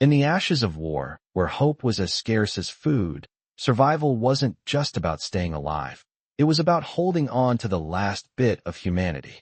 In the ashes of war, where hope was as scarce as food, survival wasn't just about staying alive. It was about holding on to the last bit of humanity.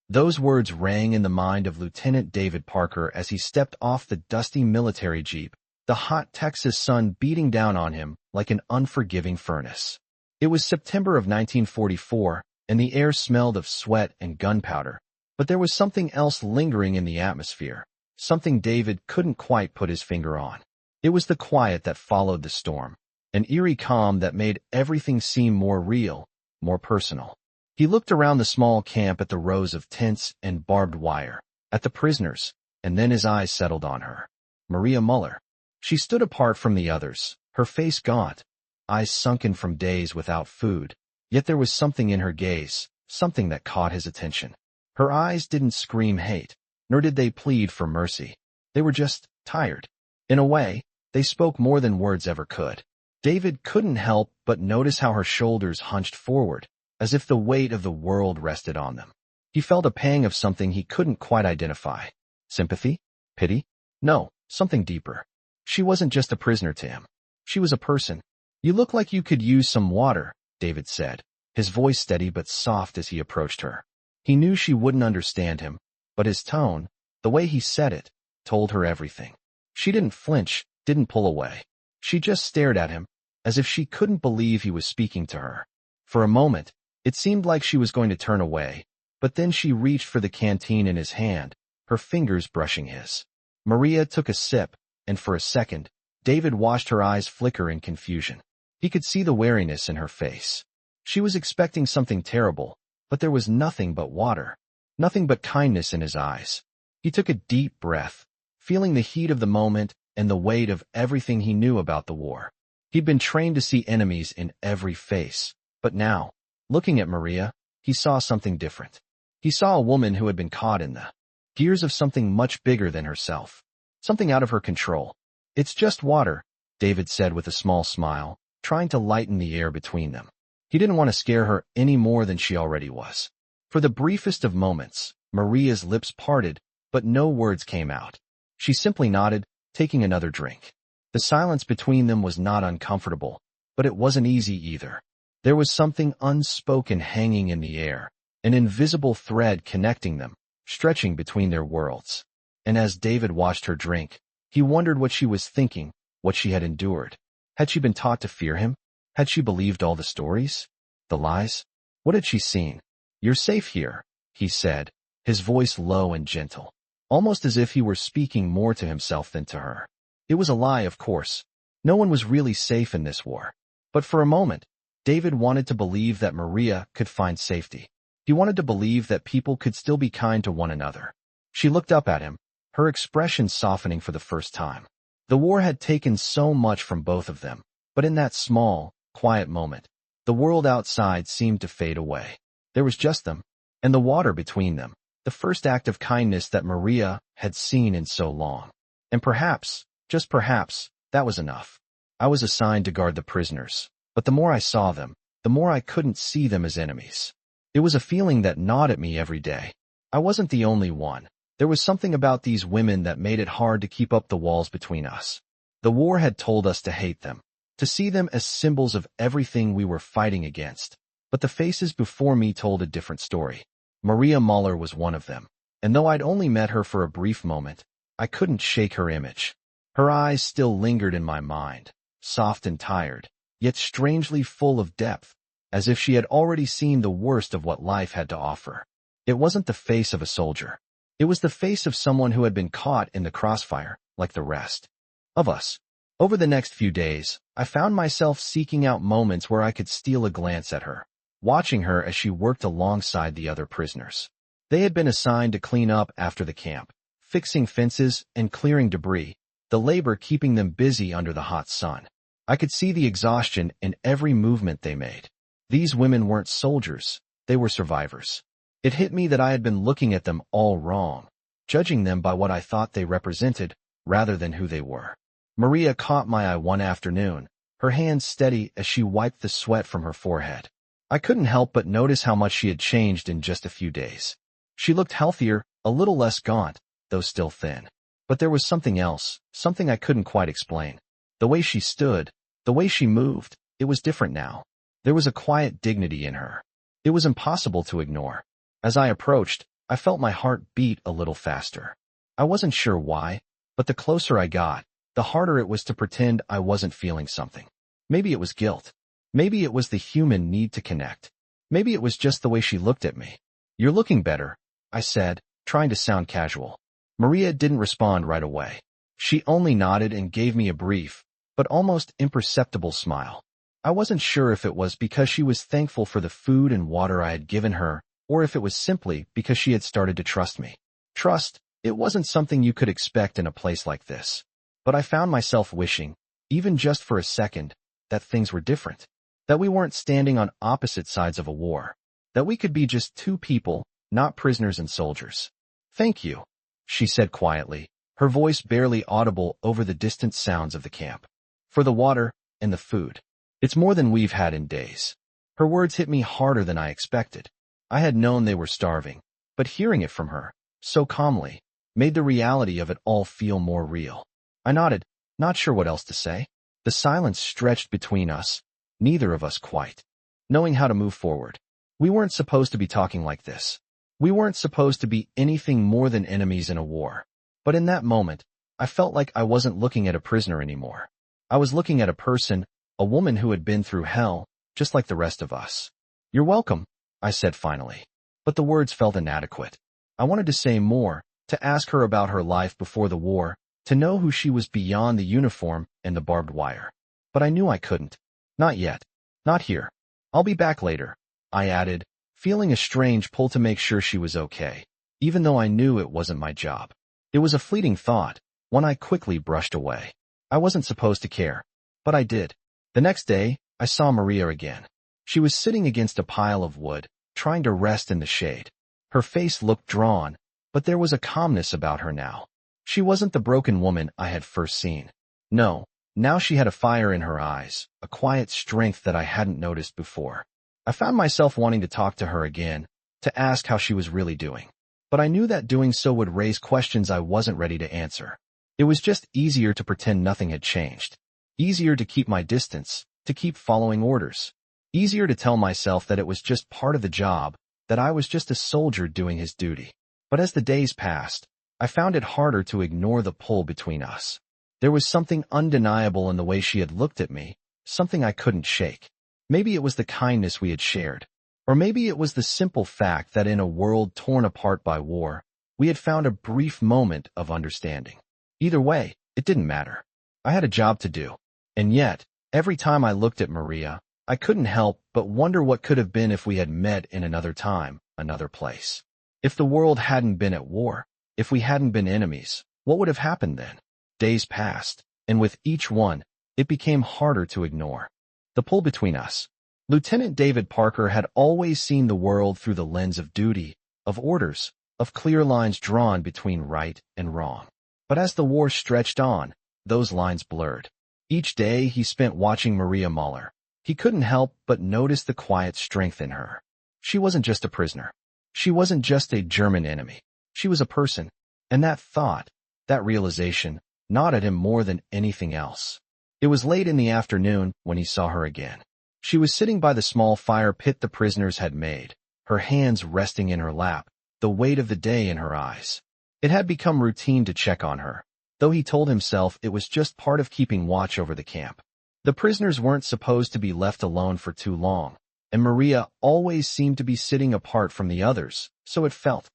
Those words rang in the mind of Lieutenant David Parker as he stepped off the dusty military jeep, the hot Texas sun beating down on him like an unforgiving furnace. It was September of 1944, and the air smelled of sweat and gunpowder, but there was something else lingering in the atmosphere, something David couldn't quite put his finger on. It was the quiet that followed the storm, an eerie calm that made everything seem more real, more personal. He looked around the small camp at the rows of tents and barbed wire, at the prisoners, and then his eyes settled on her. Maria Muller. She stood apart from the others, her face gaunt, eyes sunken from days without food, yet there was something in her gaze, something that caught his attention. Her eyes didn't scream hate, nor did they plead for mercy. They were just tired. In a way, they spoke more than words ever could. David couldn't help but notice how her shoulders hunched forward, as if the weight of the world rested on them. He felt a pang of something he couldn't quite identify. Sympathy? Pity? No, something deeper. She wasn't just a prisoner to him. She was a person. "You look like you could use some water," David said, his voice steady but soft as he approached her. He knew she wouldn't understand him, but his tone, the way he said it, told her everything. She didn't flinch, didn't pull away. She just stared at him, as if she couldn't believe he was speaking to her. For a moment, it seemed like she was going to turn away, but then she reached for the canteen in his hand, her fingers brushing his. Maria took a sip, and for a second, David watched her eyes flicker in confusion. He could see the wariness in her face. She was expecting something terrible, but there was nothing but water, nothing but kindness in his eyes. He took a deep breath, feeling the heat of the moment and the weight of everything he knew about the war. He'd been trained to see enemies in every face, but now, looking at Maria, he saw something different. He saw a woman who had been caught in the gears of something much bigger than herself, something out of her control. "It's just water," David said with a small smile, trying to lighten the air between them. He didn't want to scare her any more than she already was. For the briefest of moments, Maria's lips parted, but no words came out. She simply nodded, taking another drink. The silence between them was not uncomfortable, but it wasn't easy either. There was something unspoken hanging in the air, an invisible thread connecting them, stretching between their worlds. And as David watched her drink, he wondered what she was thinking, what she had endured. Had she been taught to fear him? Had she believed all the stories? The lies? What had she seen? "You're safe here," he said, his voice low and gentle, almost as if he were speaking more to himself than to her. It was a lie, of course. No one was really safe in this war. But for a moment, David wanted to believe that Maria could find safety. He wanted to believe that people could still be kind to one another. She looked up at him, her expression softening for the first time. The war had taken so much from both of them, but in that small, quiet moment, the world outside seemed to fade away. There was just them, and the water between them, the first act of kindness that Maria had seen in so long. And perhaps, just perhaps, that was enough. "I was assigned to guard the prisoners, but the more I saw them, the more I couldn't see them as enemies. It was a feeling that gnawed at me every day. I wasn't the only one. There was something about these women that made it hard to keep up the walls between us. The war had told us to hate them, to see them as symbols of everything we were fighting against. But the faces before me told a different story. Maria Muller was one of them, and though I'd only met her for a brief moment, I couldn't shake her image. Her eyes still lingered in my mind, soft and tired, yet strangely full of depth, as if she had already seen the worst of what life had to offer. It wasn't the face of a soldier. It was the face of someone who had been caught in the crossfire, like the rest of us. Over the next few days, I found myself seeking out moments where I could steal a glance at her, watching her as she worked alongside the other prisoners. They had been assigned to clean up after the camp, fixing fences and clearing debris, the labor keeping them busy under the hot sun. I could see the exhaustion in every movement they made. These women weren't soldiers, they were survivors. It hit me that I had been looking at them all wrong, judging them by what I thought they represented, rather than who they were. Maria caught my eye one afternoon, her hands steady as she wiped the sweat from her forehead. I couldn't help but notice how much she had changed in just a few days. She looked healthier, a little less gaunt, though still thin. But there was something else, something I couldn't quite explain. The way she stood, the way she moved, it was different now. There was a quiet dignity in her. It was impossible to ignore. As I approached, I felt my heart beat a little faster. I wasn't sure why, but the closer I got, the harder it was to pretend I wasn't feeling something. Maybe it was guilt. Maybe it was the human need to connect. Maybe it was just the way she looked at me. "You're looking better," I said, trying to sound casual. Maria didn't respond right away. She only nodded and gave me a brief, but almost imperceptible smile. I wasn't sure if it was because she was thankful for the food and water I had given her, or if it was simply because she had started to trust me. Trust, it wasn't something you could expect in a place like this. But I found myself wishing, even just for a second, that things were different. That we weren't standing on opposite sides of a war. That we could be just two people, not prisoners and soldiers. "Thank you," she said quietly, her voice barely audible over the distant sounds of the camp. "For the water and the food. It's more than we've had in days." Her words hit me harder than I expected. I had known they were starving, but hearing it from her, so calmly, made the reality of it all feel more real. I nodded, not sure what else to say. The silence stretched between us, neither of us quite knowing how to move forward. We weren't supposed to be talking like this. We weren't supposed to be anything more than enemies in a war. But in that moment, I felt like I wasn't looking at a prisoner anymore. I was looking at a person, a woman who had been through hell, just like the rest of us. "You're welcome," I said finally. But the words felt inadequate. I wanted to say more, to ask her about her life before the war, to know who she was beyond the uniform and the barbed wire. But I knew I couldn't. Not yet. Not here. "I'll be back later," I added, feeling a strange pull to make sure she was okay, even though I knew it wasn't my job. It was a fleeting thought, one I quickly brushed away. I wasn't supposed to care, but I did. The next day, I saw Maria again. She was sitting against a pile of wood, trying to rest in the shade. Her face looked drawn, but there was a calmness about her now. She wasn't the broken woman I had first seen. No, now she had a fire in her eyes, a quiet strength that I hadn't noticed before. I found myself wanting to talk to her again, to ask how she was really doing. But I knew that doing so would raise questions I wasn't ready to answer. It was just easier to pretend nothing had changed. Easier to keep my distance, to keep following orders. Easier to tell myself that it was just part of the job, that I was just a soldier doing his duty. But as the days passed, I found it harder to ignore the pull between us. There was something undeniable in the way she had looked at me, something I couldn't shake. Maybe it was the kindness we had shared. Or maybe it was the simple fact that in a world torn apart by war, we had found a brief moment of understanding. Either way, it didn't matter. I had a job to do. And yet, every time I looked at Maria, I couldn't help but wonder what could have been if we had met in another time, another place. If the world hadn't been at war, if we hadn't been enemies, what would have happened then? Days passed, and with each one, it became harder to ignore. The pull between us. Lieutenant David Parker had always seen the world through the lens of duty, of orders, of clear lines drawn between right and wrong. But as the war stretched on, those lines blurred. Each day he spent watching Maria Muller. He couldn't help but notice the quiet strength in her. She wasn't just a prisoner. She wasn't just a German enemy. She was a person. And that thought, that realization, gnawed at him more than anything else. It was late in the afternoon when he saw her again. She was sitting by the small fire pit the prisoners had made, her hands resting in her lap, the weight of the day in her eyes. It had become routine to check on her, though he told himself it was just part of keeping watch over the camp. The prisoners weren't supposed to be left alone for too long, and Maria always seemed to be sitting apart from the others, so it felt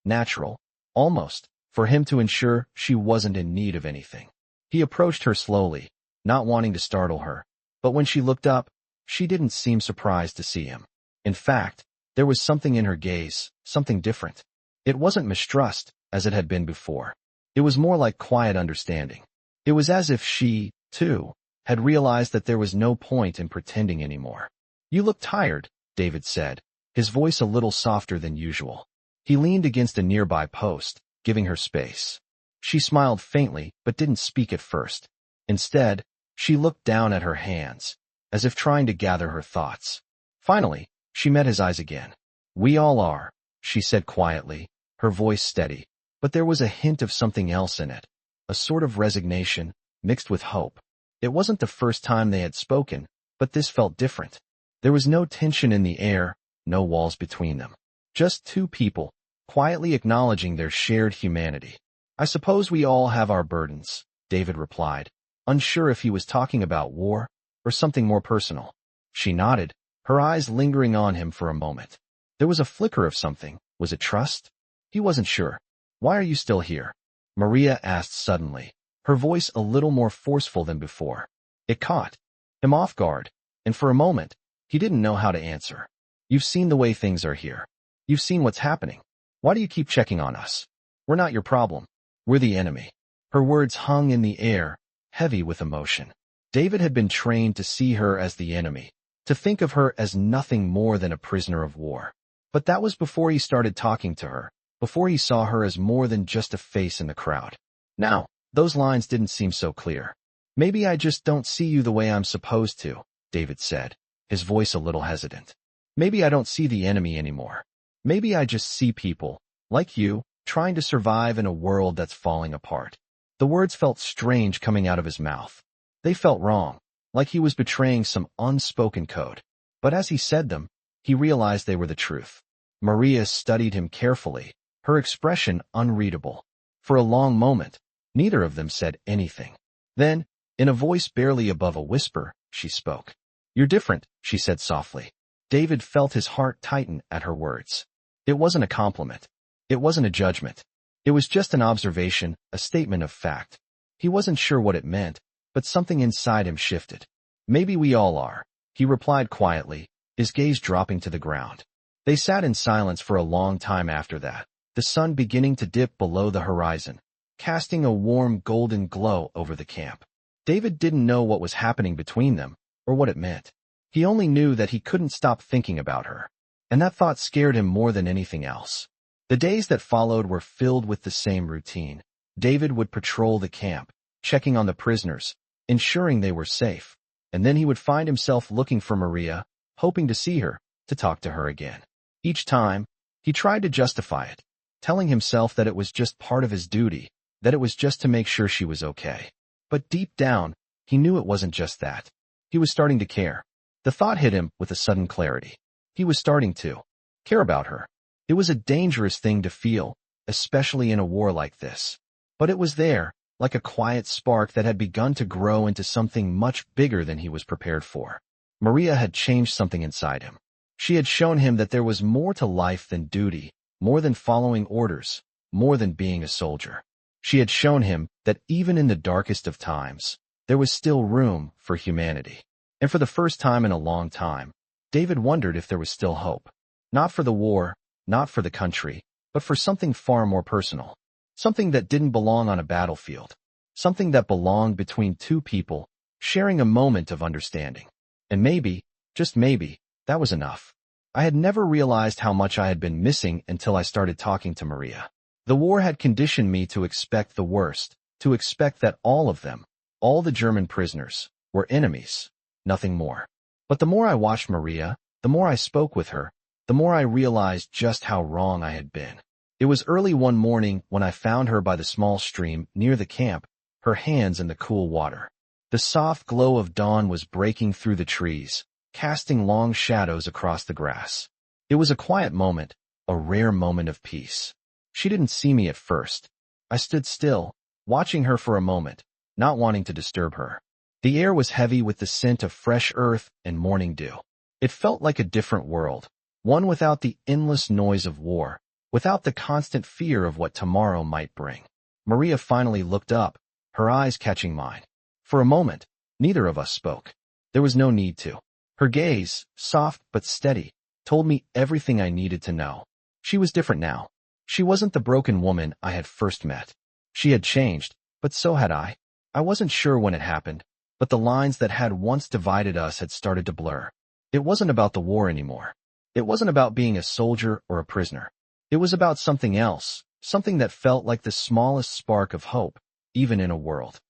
natural, almost, for him to ensure she wasn't in need of anything. He approached her slowly, not wanting to startle her, but when she looked up, she didn't seem surprised to see him. In fact, there was something in her gaze, something different. It wasn't mistrust, as it had been before. It was more like quiet understanding. It was as if she, too, had realized that there was no point in pretending anymore. "You look tired," David said, his voice a little softer than usual. He leaned against a nearby post, giving her space. She smiled faintly, but didn't speak at first. Instead, she looked down at her hands, as if trying to gather her thoughts. Finally, she met his eyes again. "We all are," she said quietly, her voice steady, but there was a hint of something else in it, a sort of resignation, mixed with hope. It wasn't the first time they had spoken, but this felt different. There was no tension in the air, no walls between them. Just two people, quietly acknowledging their shared humanity. I suppose we all have our burdens, David replied, unsure if he was talking about war or something more personal. She nodded, her eyes lingering on him for a moment. There was a flicker of something. Was it trust? He wasn't sure. Why are you still here? Maria asked suddenly, her voice a little more forceful than before. It caught him off guard, and for a moment, he didn't know how to answer. You've seen the way things are here. You've seen what's happening. Why do you keep checking on us? We're not your problem. We're the enemy. Her words hung in the air, heavy with emotion. David had been trained to see her as the enemy, to think of her as nothing more than a prisoner of war. But that was before he started talking to her, before he saw her as more than just a face in the crowd. Now, those lines didn't seem so clear. Maybe I just don't see you the way I'm supposed to, David said, his voice a little hesitant. Maybe I don't see the enemy anymore. Maybe I just see people, like you, trying to survive in a world that's falling apart. The words felt strange coming out of his mouth. They felt wrong, like he was betraying some unspoken code. But as he said them, he realized they were the truth. Maria studied him carefully, her expression unreadable. For a long moment, neither of them said anything. Then, in a voice barely above a whisper, she spoke. You're different, she said softly. David felt his heart tighten at her words. It wasn't a compliment. It wasn't a judgment. It was just an observation, a statement of fact. He wasn't sure what it meant, but something inside him shifted. Maybe we all are, he replied quietly, his gaze dropping to the ground. They sat in silence for a long time after that, the sun beginning to dip below the horizon, casting a warm golden glow over the camp. David didn't know what was happening between them, or what it meant. He only knew that he couldn't stop thinking about her, and that thought scared him more than anything else. The days that followed were filled with the same routine. David would patrol the camp, checking on the prisoners, ensuring they were safe, and then he would find himself looking for Maria, hoping to see her, to talk to her again. Each time, he tried to justify it, telling himself that it was just part of his duty, that it was just to make sure she was okay. But deep down, he knew it wasn't just that. He was starting to care. The thought hit him with a sudden clarity. He was starting to care about her. It was a dangerous thing to feel, especially in a war like this. But it was there, like a quiet spark that had begun to grow into something much bigger than he was prepared for. Maria had changed something inside him. She had shown him that there was more to life than duty, more than following orders, more than being a soldier. She had shown him that even in the darkest of times, there was still room for humanity. And for the first time in a long time, David wondered if there was still hope. Not for the war, not for the country, but for something far more personal. Something that didn't belong on a battlefield. Something that belonged between two people, sharing a moment of understanding. And maybe, just maybe, that was enough. I had never realized how much I had been missing until I started talking to Maria. The war had conditioned me to expect the worst, to expect that all of them, all the German prisoners, were enemies, nothing more. But the more I watched Maria, the more I spoke with her, the more I realized just how wrong I had been. It was early one morning when I found her by the small stream near the camp, her hands in the cool water. The soft glow of dawn was breaking through the trees, casting long shadows across the grass. It was a quiet moment, a rare moment of peace. She didn't see me at first. I stood still, watching her for a moment, not wanting to disturb her. The air was heavy with the scent of fresh earth and morning dew. It felt like a different world, one without the endless noise of war, without the constant fear of what tomorrow might bring. Maria finally looked up, her eyes catching mine. For a moment, neither of us spoke. There was no need to. Her gaze, soft but steady, told me everything I needed to know. She was different now. She wasn't the broken woman I had first met. She had changed, but so had I. I wasn't sure when it happened, but the lines that had once divided us had started to blur. It wasn't about the war anymore. It wasn't about being a soldier or a prisoner. It was about something else, something that felt like the smallest spark of hope, even in a world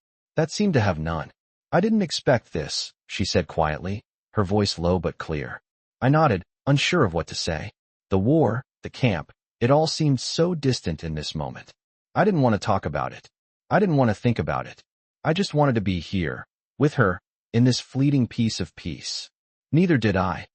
that seemed to have none. I didn't expect this, she said quietly, her voice low but clear. I nodded, unsure of what to say. The war, the camp, it all seemed so distant in this moment. I didn't want to talk about it. I didn't want to think about it. I just wanted to be here, with her, in this fleeting piece of peace. Neither did I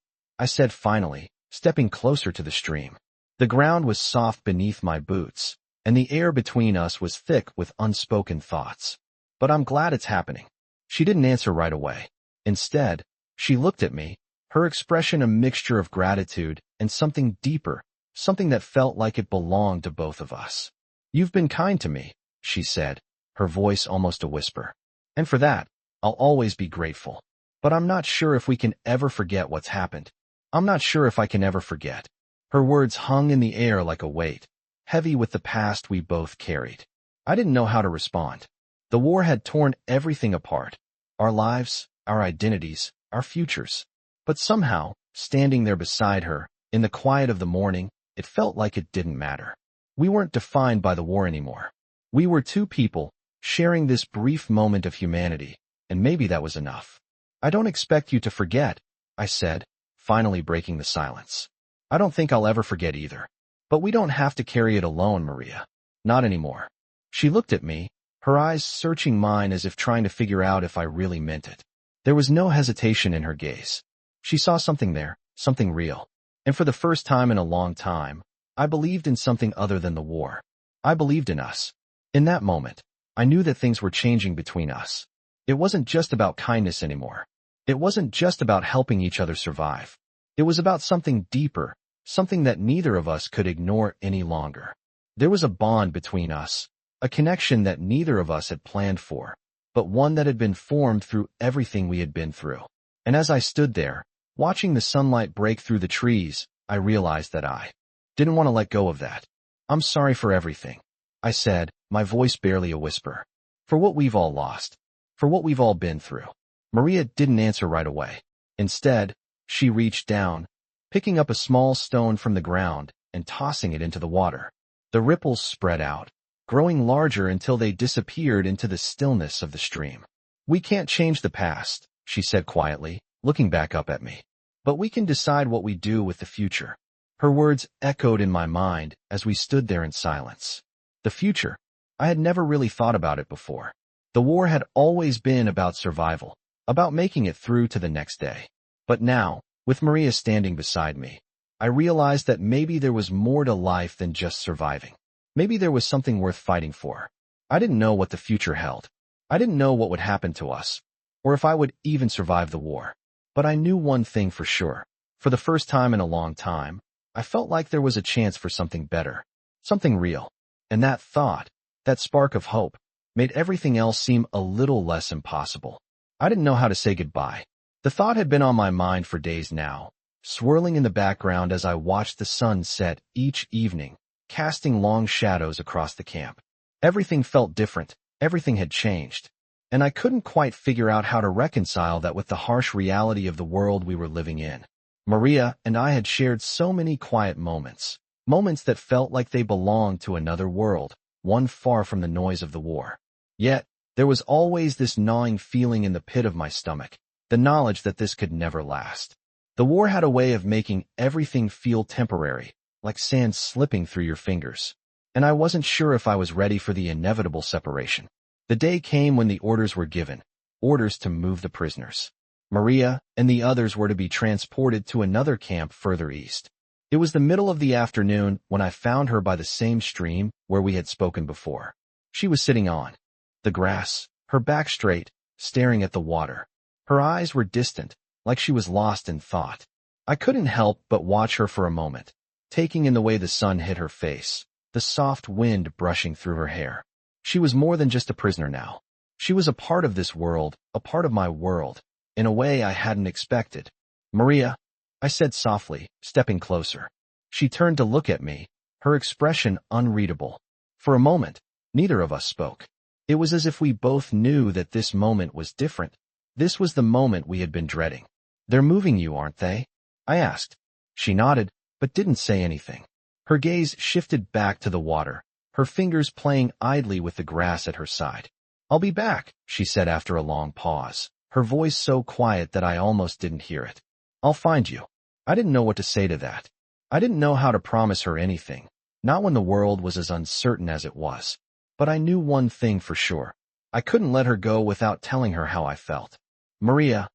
said finally, stepping closer to the stream. The ground was soft beneath my boots, and the air between us was thick with unspoken thoughts. But I'm glad it's happening. She didn't answer right away. Instead, she looked at me, her expression a mixture of gratitude and something deeper, something that felt like it belonged to both of us. "You've been kind to me," she said, her voice almost a whisper. "And for that, I'll always be grateful. But I'm not sure if we can ever forget what's happened. I'm not sure if I can ever forget." Her words hung in the air like a weight, heavy with the past we both carried. I didn't know how to respond. The war had torn everything apart. Our lives, our identities, our futures. But somehow, standing there beside her, in the quiet of the morning, it felt like it didn't matter. We weren't defined by the war anymore. We were two people, sharing this brief moment of humanity, and maybe that was enough. "I don't expect you to forget," I said, finally breaking the silence. "I don't think I'll ever forget either. But we don't have to carry it alone, Maria. Not anymore." She looked at me, her eyes searching mine as if trying to figure out if I really meant it. There was no hesitation in her gaze. She saw something there, something real. And for the first time in a long time, I believed in something other than the war. I believed in us. In that moment, I knew that things were changing between us. It wasn't just about kindness anymore. It wasn't just about helping each other survive. It was about something deeper, something that neither of us could ignore any longer. There was a bond between us, a connection that neither of us had planned for, but one that had been formed through everything we had been through. And as I stood there, watching the sunlight break through the trees, I realized that I didn't want to let go of that. "I'm sorry for everything," I said, my voice barely a whisper. "For what we've all lost. For what we've all been through." Maria didn't answer right away. Instead, she reached down, picking up a small stone from the ground and tossing it into the water. The ripples spread out, growing larger until they disappeared into the stillness of the stream. "We can't change the past," she said quietly, looking back up at me. "But we can decide what we do with the future." Her words echoed in my mind as we stood there in silence. The future. I had never really thought about it before. The war had always been about survival, about making it through to the next day. But now, with Maria standing beside me, I realized that maybe there was more to life than just surviving. Maybe there was something worth fighting for. I didn't know what the future held. I didn't know what would happen to us, or if I would even survive the war. But I knew one thing for sure. For the first time in a long time, I felt like there was a chance for something better, something real. And that thought, that spark of hope, made everything else seem a little less impossible. I didn't know how to say goodbye. The thought had been on my mind for days now, swirling in the background as I watched the sun set each evening, casting long shadows across the camp. Everything felt different, everything had changed, and I couldn't quite figure out how to reconcile that with the harsh reality of the world we were living in. Maria and I had shared so many quiet moments, moments that felt like they belonged to another world, one far from the noise of the war. Yet, there was always this gnawing feeling in the pit of my stomach, the knowledge that this could never last. The war had a way of making everything feel temporary, like sand slipping through your fingers. And I wasn't sure if I was ready for the inevitable separation. The day came when the orders were given, orders to move the prisoners. Maria and the others were to be transported to another camp further east. It was the middle of the afternoon when I found her by the same stream where we had spoken before. She was sitting on the grass, her back straight, staring at the water. Her eyes were distant, like she was lost in thought. I couldn't help but watch her for a moment, taking in the way the sun hit her face, the soft wind brushing through her hair. She was more than just a prisoner now. She was a part of this world, a part of my world, in a way I hadn't expected. "Maria," I said softly, stepping closer. She turned to look at me, her expression unreadable. For a moment, neither of us spoke. It was as if we both knew that this moment was different. This was the moment we had been dreading. "They're moving you, aren't they?" I asked. She nodded, but didn't say anything. Her gaze shifted back to the water, her fingers playing idly with the grass at her side. "I'll be back," she said after a long pause, her voice so quiet that I almost didn't hear it. "I'll find you." I didn't know what to say to that. I didn't know how to promise her anything, not when the world was as uncertain as it was. But I knew one thing for sure. I couldn't let her go without telling her how I felt. "Maria,"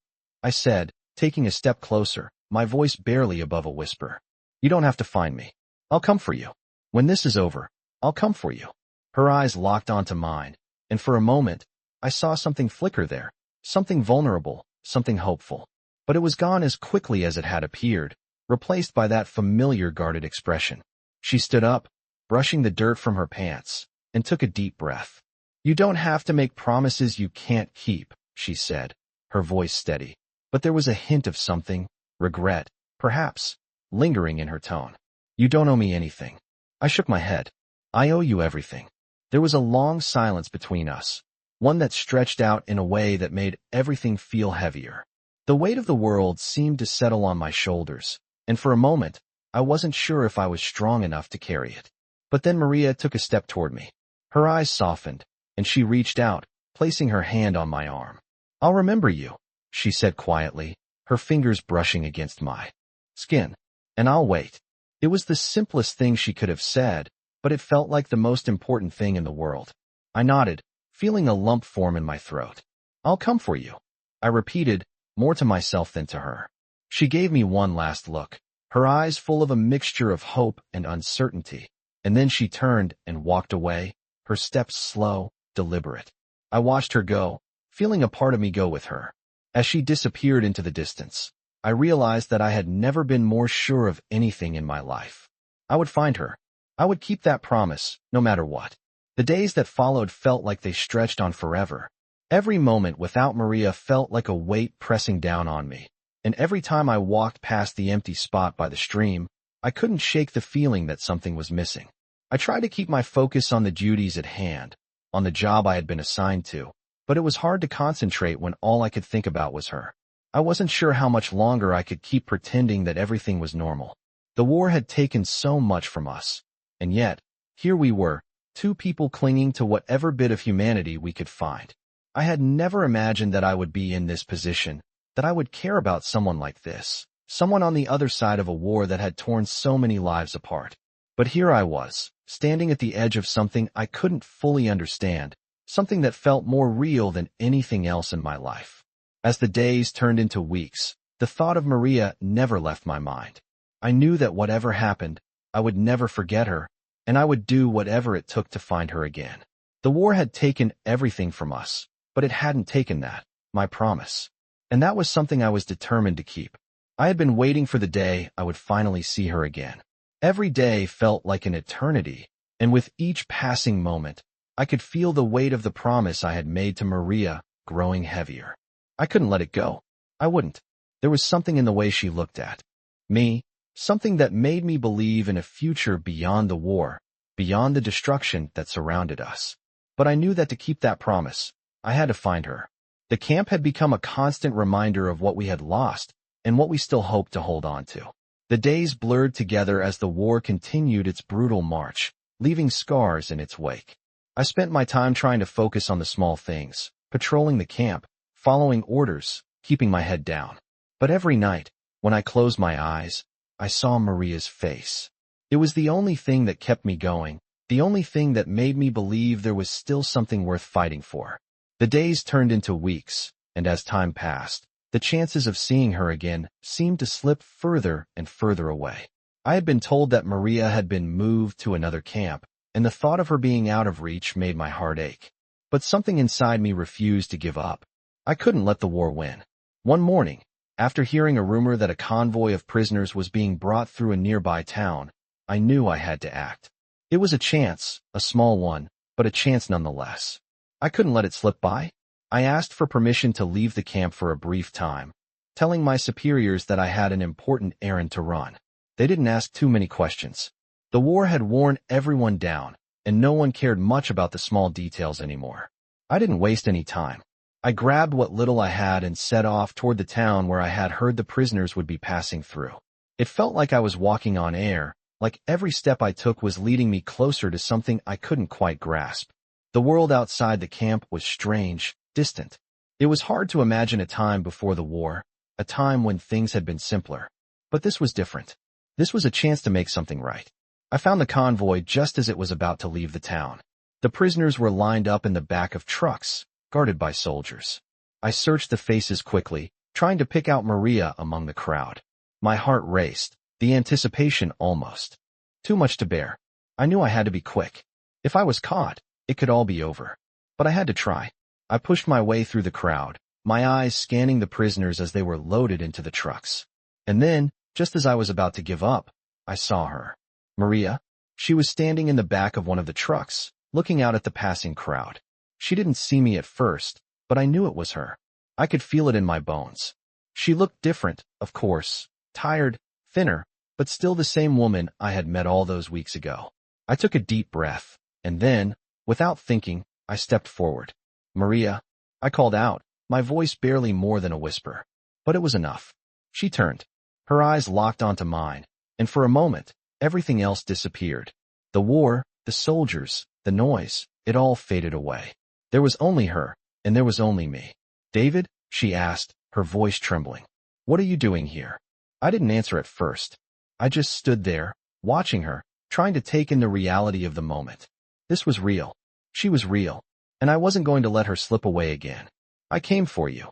I said, taking a step closer, my voice barely above a whisper. "You don't have to find me. I'll come for you. When this is over, I'll come for you." Her eyes locked onto mine, and for a moment, I saw something flicker there, something vulnerable, something hopeful. But it was gone as quickly as it had appeared, replaced by that familiar guarded expression. She stood up, brushing the dirt from her pants, and took a deep breath. "You don't have to make promises you can't keep," she said, her voice steady. But there was a hint of something, regret, perhaps, lingering in her tone. "You don't owe me anything." I shook my head. "I owe you everything." There was a long silence between us, one that stretched out in a way that made everything feel heavier. The weight of the world seemed to settle on my shoulders, and for a moment, I wasn't sure if I was strong enough to carry it. But then Maria took a step toward me. Her eyes softened, and she reached out, placing her hand on my arm. "I'll remember you," she said quietly, her fingers brushing against my skin. "And I'll wait." It was the simplest thing she could have said, but it felt like the most important thing in the world. I nodded, feeling a lump form in my throat. "I'll come for you," I repeated, more to myself than to her. She gave me one last look, her eyes full of a mixture of hope and uncertainty, and then she turned and walked away, her steps slow, deliberate. I watched her go, feeling a part of me go with her. As she disappeared into the distance, I realized that I had never been more sure of anything in my life. I would find her. I would keep that promise, no matter what. The days that followed felt like they stretched on forever. Every moment without Maria felt like a weight pressing down on me, and every time I walked past the empty spot by the stream, I couldn't shake the feeling that something was missing. I tried to keep my focus on the duties at hand, on the job I had been assigned to, but it was hard to concentrate when all I could think about was her. I wasn't sure how much longer I could keep pretending that everything was normal. The war had taken so much from us, and yet, here we were, two people clinging to whatever bit of humanity we could find. I had never imagined that I would be in this position, that I would care about someone like this, someone on the other side of a war that had torn so many lives apart. But here I was, standing at the edge of something I couldn't fully understand, something that felt more real than anything else in my life. As the days turned into weeks, the thought of Maria never left my mind. I knew that whatever happened, I would never forget her, and I would do whatever it took to find her again. The war had taken everything from us, but it hadn't taken that, my promise. And that was something I was determined to keep. I had been waiting for the day I would finally see her again. Every day felt like an eternity, and with each passing moment, I could feel the weight of the promise I had made to Maria growing heavier. I couldn't let it go. I wouldn't. There was something in the way she looked at me, something that made me believe in a future beyond the war, beyond the destruction that surrounded us. But I knew that to keep that promise, I had to find her. The camp had become a constant reminder of what we had lost and what we still hoped to hold on to. The days blurred together as the war continued its brutal march, leaving scars in its wake. I spent my time trying to focus on the small things, patrolling the camp, following orders, keeping my head down. But every night, when I closed my eyes, I saw Maria's face. It was the only thing that kept me going, the only thing that made me believe there was still something worth fighting for. The days turned into weeks, and as time passed, the chances of seeing her again seemed to slip further and further away. I had been told that Maria had been moved to another camp, and the thought of her being out of reach made my heart ache. But something inside me refused to give up. I couldn't let the war win. One morning, after hearing a rumor that a convoy of prisoners was being brought through a nearby town, I knew I had to act. It was a chance, a small one, but a chance nonetheless. I couldn't let it slip by. I asked for permission to leave the camp for a brief time, telling my superiors that I had an important errand to run. They didn't ask too many questions. The war had worn everyone down, and no one cared much about the small details anymore. I didn't waste any time. I grabbed what little I had and set off toward the town where I had heard the prisoners would be passing through. It felt like I was walking on air, like every step I took was leading me closer to something I couldn't quite grasp. The world outside the camp was strange, distant. It was hard to imagine a time before the war, a time when things had been simpler. But this was different. This was a chance to make something right. I found the convoy just as it was about to leave the town. The prisoners were lined up in the back of trucks, guarded by soldiers. I searched the faces quickly, trying to pick out Maria among the crowd. My heart raced, the anticipation almost too much to bear. I knew I had to be quick. If I was caught, it could all be over. But I had to try. I pushed my way through the crowd, my eyes scanning the prisoners as they were loaded into the trucks. And then, just as I was about to give up, I saw her. Maria. She was standing in the back of one of the trucks, looking out at the passing crowd. She didn't see me at first, but I knew it was her. I could feel it in my bones. She looked different, of course, tired, thinner, but still the same woman I had met all those weeks ago. I took a deep breath, and then, without thinking, I stepped forward. Maria, I called out, my voice barely more than a whisper. But it was enough. She turned. Her eyes locked onto mine, and for a moment, everything else disappeared. The war, the soldiers, the noise, it all faded away. There was only her, and there was only me. David, she asked, her voice trembling. What are you doing here? I didn't answer at first. I just stood there, watching her, trying to take in the reality of the moment. This was real. She was real, and I wasn't going to let her slip away again. I came for you,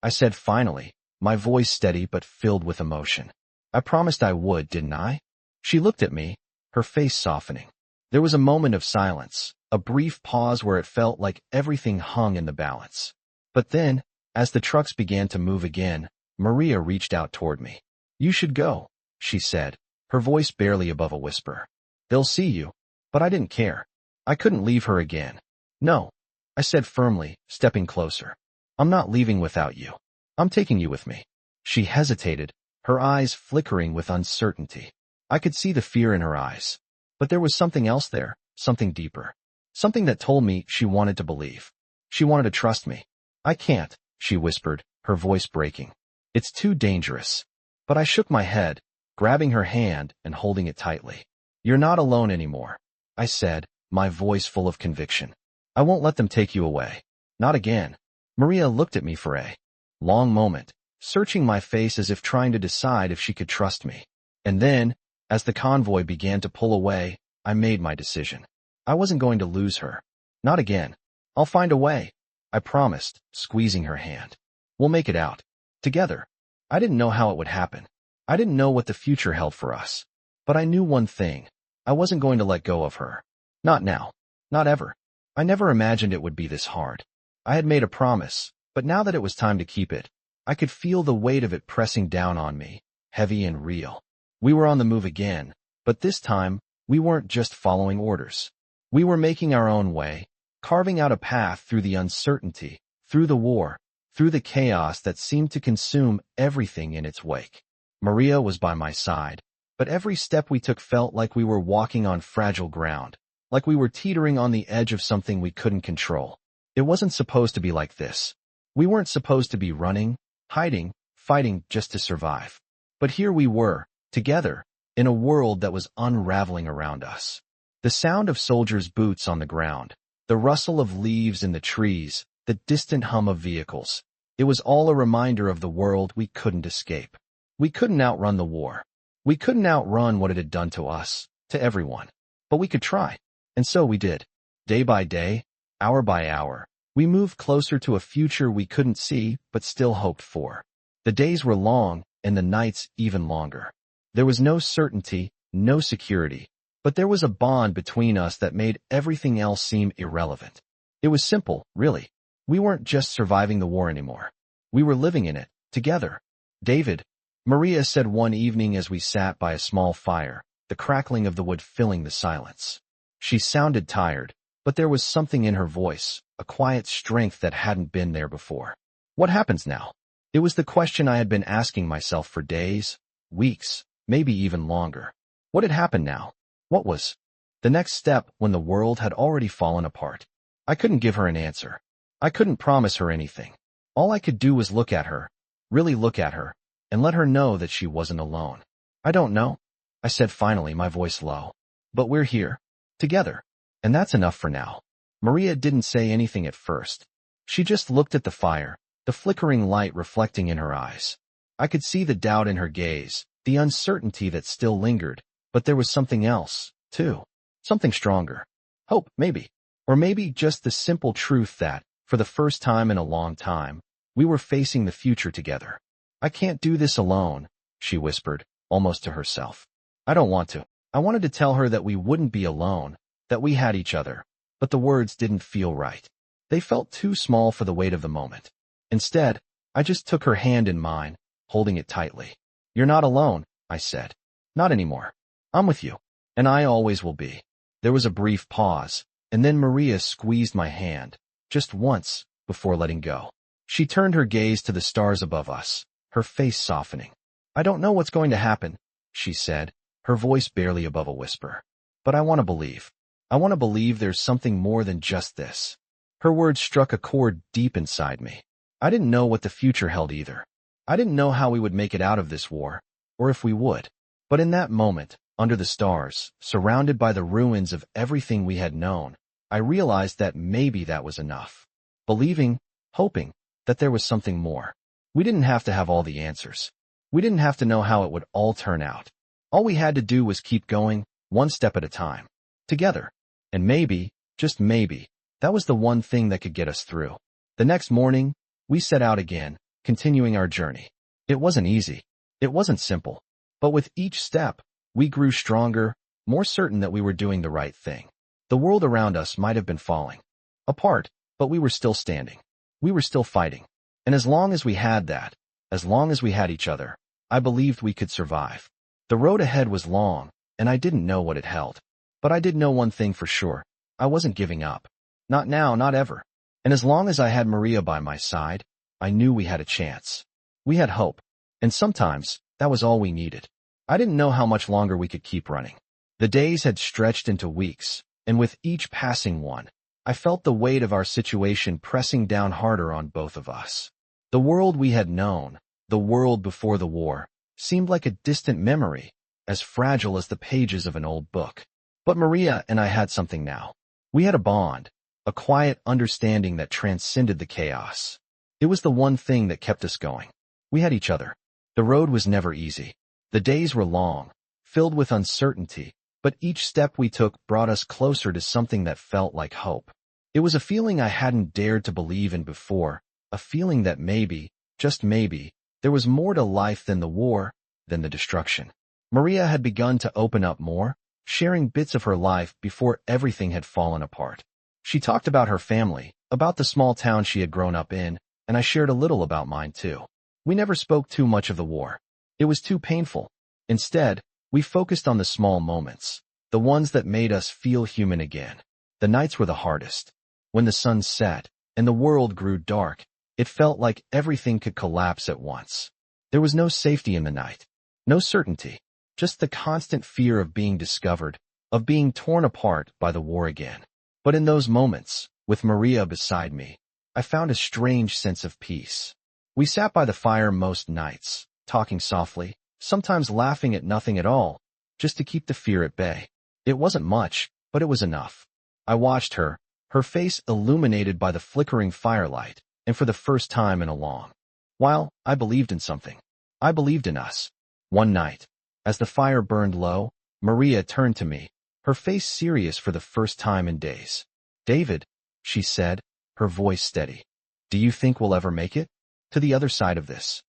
I said finally, my voice steady but filled with emotion. I promised I would, didn't I? She looked at me, her face softening. There was a moment of silence, a brief pause where it felt like everything hung in the balance. But then, as the trucks began to move again, Maria reached out toward me. You should go, she said, her voice barely above a whisper. They'll see you. But I didn't care. I couldn't leave her again. No, I said firmly, stepping closer. I'm not leaving without you. I'm taking you with me. She hesitated, her eyes flickering with uncertainty. I could see the fear in her eyes. But there was something else there, something deeper. Something that told me she wanted to believe. She wanted to trust me. I can't, she whispered, her voice breaking. It's too dangerous. But I shook my head, grabbing her hand and holding it tightly. You're not alone anymore, I said, my voice full of conviction. I won't let them take you away. Not again. Maria looked at me for a long moment, searching my face as if trying to decide if she could trust me. And then, as the convoy began to pull away, I made my decision. I wasn't going to lose her. Not again. I'll find a way, I promised, squeezing her hand. We'll make it out. Together. I didn't know how it would happen. I didn't know what the future held for us. But I knew one thing. I wasn't going to let go of her. Not now. Not ever. I never imagined it would be this hard. I had made a promise, but now that it was time to keep it, I could feel the weight of it pressing down on me, heavy and real. We were on the move again, but this time, we weren't just following orders. We were making our own way, carving out a path through the uncertainty, through the war, through the chaos that seemed to consume everything in its wake. Maria was by my side, but every step we took felt like we were walking on fragile ground, like we were teetering on the edge of something we couldn't control. It wasn't supposed to be like this. We weren't supposed to be running, hiding, fighting just to survive. But here we were, together, in a world that was unraveling around us. The sound of soldiers' boots on the ground, the rustle of leaves in the trees, the distant hum of vehicles. It was all a reminder of the world we couldn't escape. We couldn't outrun the war. We couldn't outrun what it had done to us, to everyone. But we could try. And so we did. Day by day, hour by hour, we moved closer to a future we couldn't see but still hoped for. The days were long, and the nights even longer. There was no certainty, no security, but there was a bond between us that made everything else seem irrelevant. It was simple, really. We weren't just surviving the war anymore. We were living in it, together. David, Maria said one evening as we sat by a small fire, the crackling of the wood filling the silence. She sounded tired, but there was something in her voice, a quiet strength that hadn't been there before. What happens now? It was the question I had been asking myself for days, weeks, maybe even longer. What had happened now? What was the next step when the world had already fallen apart? I couldn't give her an answer. I couldn't promise her anything. All I could do was look at her, really look at her, and let her know that she wasn't alone. I don't know, I said finally, my voice low. But we're here, together, and that's enough for now. Maria didn't say anything at first. She just looked at the fire, the flickering light reflecting in her eyes. I could see the doubt in her gaze, the uncertainty that still lingered, but there was something else, too. Something stronger. Hope, maybe. Or maybe just the simple truth that, for the first time in a long time, we were facing the future together. I can't do this alone, she whispered, almost to herself. I don't want to. I wanted to tell her that we wouldn't be alone, that we had each other, but the words didn't feel right. They felt too small for the weight of the moment. Instead, I just took her hand in mine, holding it tightly. You're not alone, I said. Not anymore. I'm with you. And I always will be. There was a brief pause, and then Maria squeezed my hand, just once, before letting go. She turned her gaze to the stars above us, her face softening. I don't know what's going to happen, she said, her voice barely above a whisper. But I want to believe. I want to believe there's something more than just this. Her words struck a chord deep inside me. I didn't know what the future held either. I didn't know how we would make it out of this war, or if we would. But in that moment, under the stars, surrounded by the ruins of everything we had known, I realized that maybe that was enough. Believing, hoping, that there was something more. We didn't have to have all the answers. We didn't have to know how it would all turn out. All we had to do was keep going, one step at a time. Together. And maybe, just maybe, that was the one thing that could get us through. The next morning, we set out again, continuing our journey. It wasn't easy. It wasn't simple. But with each step, we grew stronger, more certain that we were doing the right thing. The world around us might have been falling apart, but we were still standing. We were still fighting. And as long as we had that, as long as we had each other, I believed we could survive. The road ahead was long, and I didn't know what it held. But I did know one thing for sure. I wasn't giving up. Not now, not ever. And as long as I had Maria by my side, I knew we had a chance. We had hope. And sometimes, that was all we needed. I didn't know how much longer we could keep running. The days had stretched into weeks, and with each passing one, I felt the weight of our situation pressing down harder on both of us. The world we had known, the world before the war, seemed like a distant memory, as fragile as the pages of an old book. But Maria and I had something now. We had a bond, a quiet understanding that transcended the chaos. It was the one thing that kept us going. We had each other. The road was never easy. The days were long, filled with uncertainty, but each step we took brought us closer to something that felt like hope. It was a feeling I hadn't dared to believe in before, a feeling that maybe, just maybe, there was more to life than the war, than the destruction. Maria had begun to open up more, sharing bits of her life before everything had fallen apart. She talked about her family, about the small town she had grown up in, and I shared a little about mine too. We never spoke too much of the war. It was too painful. Instead, we focused on the small moments, the ones that made us feel human again. The nights were the hardest. When the sun set, and the world grew dark, it felt like everything could collapse at once. There was no safety in the night. No certainty. Just the constant fear of being discovered, of being torn apart by the war again. But in those moments, with Maria beside me, I found a strange sense of peace. We sat by the fire most nights, talking softly, sometimes laughing at nothing at all, just to keep the fear at bay. It wasn't much, but it was enough. I watched her, her face illuminated by the flickering firelight, and for the first time in a long while, I believed in something. I believed in us. One night, as the fire burned low, Maria turned to me, her face serious for the first time in days. David, she said, her voice steady. Do you think we'll ever make it? To the other side of this?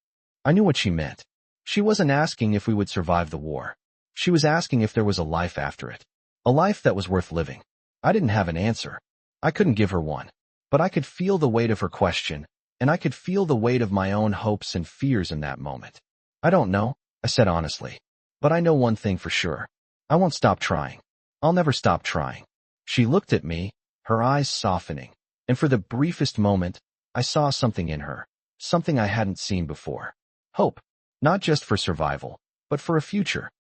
I knew what she meant. She wasn't asking if we would survive the war. She was asking if there was a life after it. A life that was worth living. I didn't have an answer. I couldn't give her one. But I could feel the weight of her question, and I could feel the weight of my own hopes and fears in that moment. I don't know, I said honestly. But I know one thing for sure. I won't stop trying. I'll never stop trying. She looked at me, her eyes softening, and for the briefest moment, I saw something in her, something I hadn't seen before. Hope, not just for survival, but for a future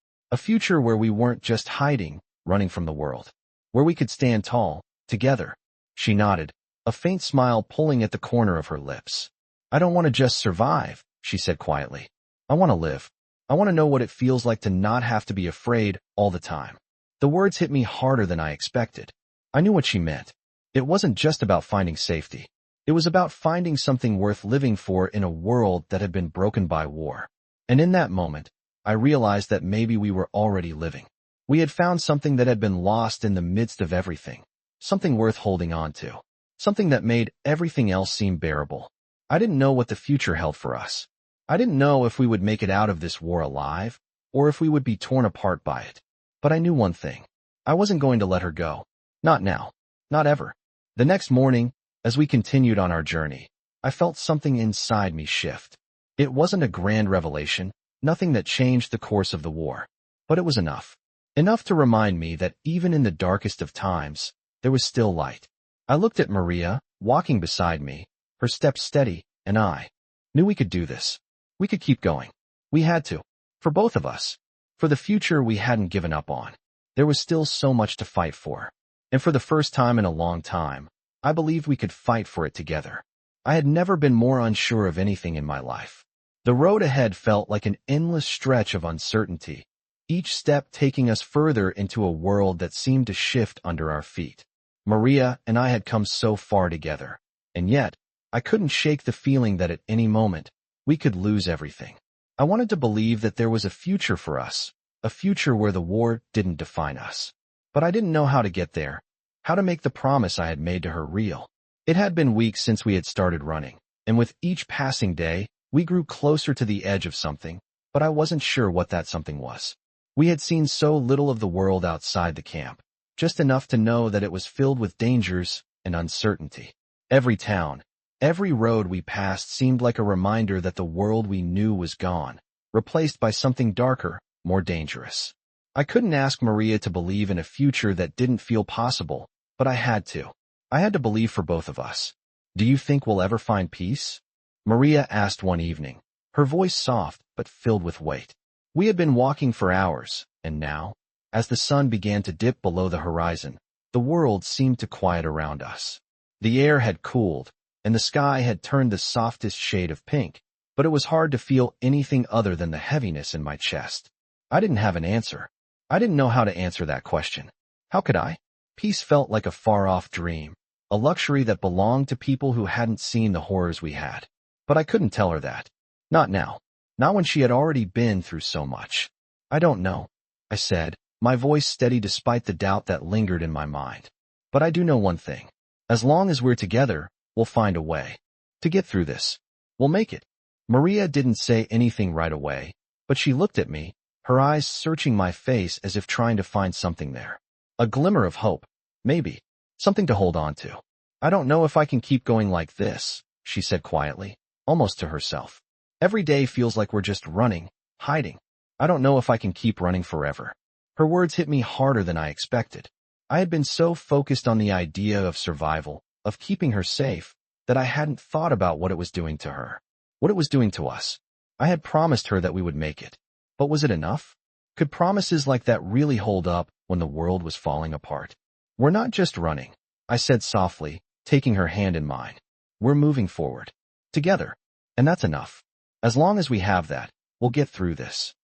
where we weren't just hiding, running from the world, where we could stand tall, together. She nodded, a faint smile pulling at the corner of her lips. I don't want to just survive, she said quietly. I want to live. I want to know what it feels like to not have to be afraid all the time. The words hit me harder than I expected. I knew what she meant. It wasn't just about finding safety. It was about finding something worth living for in a world that had been broken by war. And in that moment, I realized that maybe we were already living. We had found something that had been lost in the midst of everything. something worth holding on to, something that made everything else seem bearable. I didn't know what the future held for us. I didn't know if we would make it out of this war alive, or if we would be torn apart by it. But I knew one thing. I wasn't going to let her go. Not now. Not ever. The next morning, as we continued on our journey, I felt something inside me shift. It wasn't a grand revelation, nothing that changed the course of the war. But it was enough. Enough to remind me that even in the darkest of times, there was still light. I looked at Maria, walking beside me, her steps steady, and I knew we could do this. We could keep going. We had to. For both of us. For the future we hadn't given up on. There was still so much to fight for. And for the first time in a long time, I believed we could fight for it together. I had never been more unsure of anything in my life. The road ahead felt like an endless stretch of uncertainty, each step taking us further into a world that seemed to shift under our feet. Maria and I had come so far together, and yet, I couldn't shake the feeling that at any moment, we could lose everything. I wanted to believe that there was a future for us, a future where the war didn't define us. But I didn't know how to get there, how to make the promise I had made to her real. It had been weeks since we had started running, and with each passing day, we grew closer to the edge of something, but I wasn't sure what that something was. We had seen so little of the world outside the camp, just enough to know that it was filled with dangers and uncertainty. Every town, every road we passed seemed like a reminder that the world we knew was gone, replaced by something darker, more dangerous. I couldn't ask Maria to believe in a future that didn't feel possible, but I had to. I had to believe for both of us. Do you think we'll ever find peace? Maria asked one evening, her voice soft but filled with weight. We had been walking for hours, and now, as the sun began to dip below the horizon, the world seemed to quiet around us. The air had cooled, and the sky had turned the softest shade of pink, but it was hard to feel anything other than the heaviness in my chest. I didn't have an answer. I didn't know how to answer that question. How could I? Peace felt like a far-off dream, a luxury that belonged to people who hadn't seen the horrors we had. But I couldn't tell her that. Not now. Not when she had already been through so much. I don't know, I said, my voice steady despite the doubt that lingered in my mind. But I do know one thing. As long as we're together, we'll find a way to get through this. We'll make it. Maria didn't say anything right away, but she looked at me, her eyes searching my face as if trying to find something there. A glimmer of hope, maybe. Something to hold on to. I don't know if I can keep going like this, she said quietly, almost to herself. Every day feels like we're just running, hiding. I don't know if I can keep running forever. Her words hit me harder than I expected. I had been so focused on the idea of survival, of keeping her safe, that I hadn't thought about what it was doing to her, what it was doing to us. I had promised her that we would make it. But was it enough? Could promises like that really hold up when the world was falling apart? We're not just running, I said softly, taking her hand in mine. We're moving forward. Together. And that's enough. As long as we have that, we'll get through this.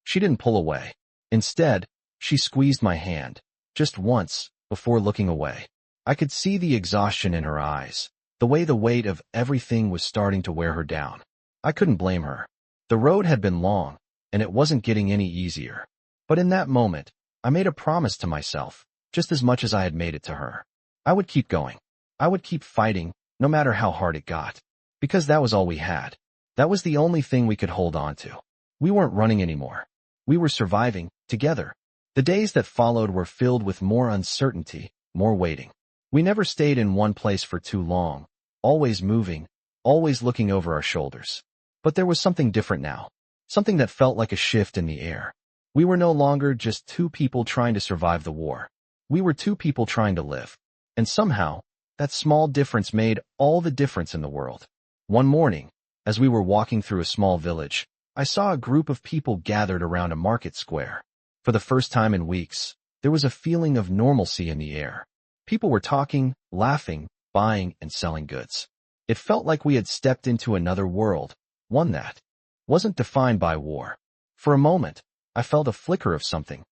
She didn't pull away. Instead, she squeezed my hand, just once, before looking away. I could see the exhaustion in her eyes, the way the weight of everything was starting to wear her down. I couldn't blame her. The road had been long, and it wasn't getting any easier. But in that moment, I made a promise to myself, just as much as I had made it to her. I would keep going. I would keep fighting, no matter how hard it got. Because that was all we had. That was the only thing we could hold on to. We weren't running anymore. We were surviving, together. The days that followed were filled with more uncertainty, more waiting. We never stayed in one place for too long, always moving, always looking over our shoulders. But there was something different now. Something that felt like a shift in the air. We were no longer just two people trying to survive the war. We were two people trying to live. And somehow, that small difference made all the difference in the world. One morning, as we were walking through a small village, I saw a group of people gathered around a market square. For the first time in weeks, there was a feeling of normalcy in the air. People were talking, laughing, buying, and selling goods. It felt like we had stepped into another world, one that wasn't defined by war. For a moment, I felt a flicker of something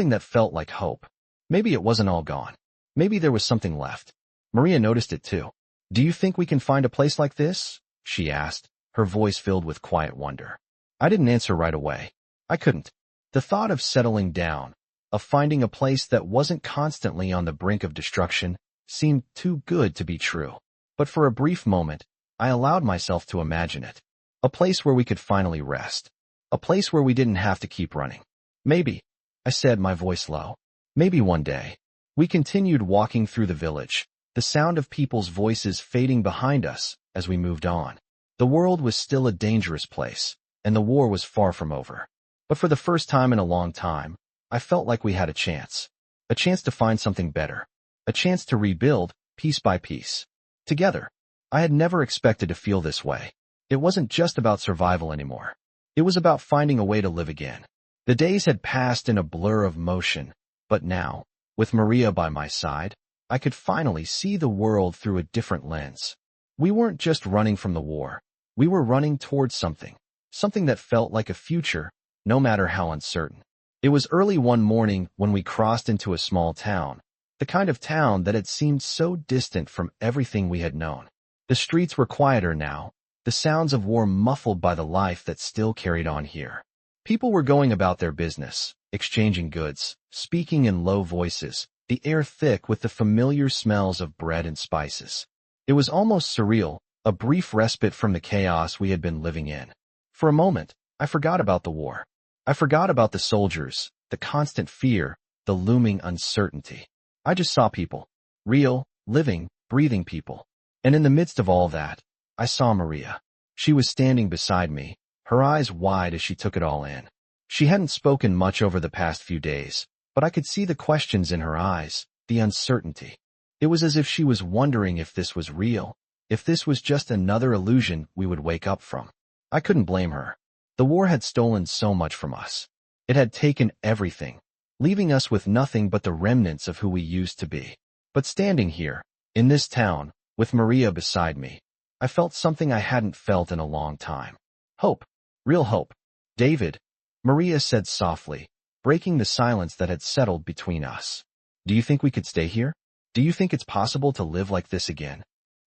that felt like hope. Maybe it wasn't all gone. Maybe there was something left. Maria noticed it too. Do you think we can find a place like this? She asked, her voice filled with quiet wonder. I didn't answer right away. I couldn't. The thought of settling down, of finding a place that wasn't constantly on the brink of destruction, seemed too good to be true. But for a brief moment, I allowed myself to imagine it. A place where we could finally rest. A place where we didn't have to keep running. Maybe, I said, my voice low. Maybe one day. We continued walking through the village, the sound of people's voices fading behind us as we moved on. The world was still a dangerous place, and the war was far from over. But for the first time in a long time, I felt like we had a chance. A chance to find something better. A chance to rebuild, piece by piece. Together. I had never expected to feel this way. It wasn't just about survival anymore. It was about finding a way to live again. The days had passed in a blur of motion, but now, with Maria by my side, I could finally see the world through a different lens. We weren't just running from the war. We were running towards something. Something that felt like a future, no matter how uncertain. It was early one morning when we crossed into a small town. The kind of town that had seemed so distant from everything we had known. The streets were quieter now, the sounds of war muffled by the life that still carried on here. People were going about their business, exchanging goods, speaking in low voices, the air thick with the familiar smells of bread and spices. It was almost surreal, a brief respite from the chaos we had been living in. For a moment, I forgot about the war. I forgot about the soldiers, the constant fear, the looming uncertainty. I just saw people. Real, living, breathing people. And in the midst of all that, I saw Maria. She was standing beside me, her eyes wide as she took it all in. She hadn't spoken much over the past few days, but I could see the questions in her eyes, the uncertainty. It was as if she was wondering if this was real, if this was just another illusion we would wake up from. I couldn't blame her. The war had stolen so much from us. It had taken everything, leaving us with nothing but the remnants of who we used to be. But standing here, in this town, with Maria beside me, I felt something I hadn't felt in a long time. Hope. Real hope. David, Maria said softly, breaking the silence that had settled between us. Do you think we could stay here? Do you think it's possible to live like this again?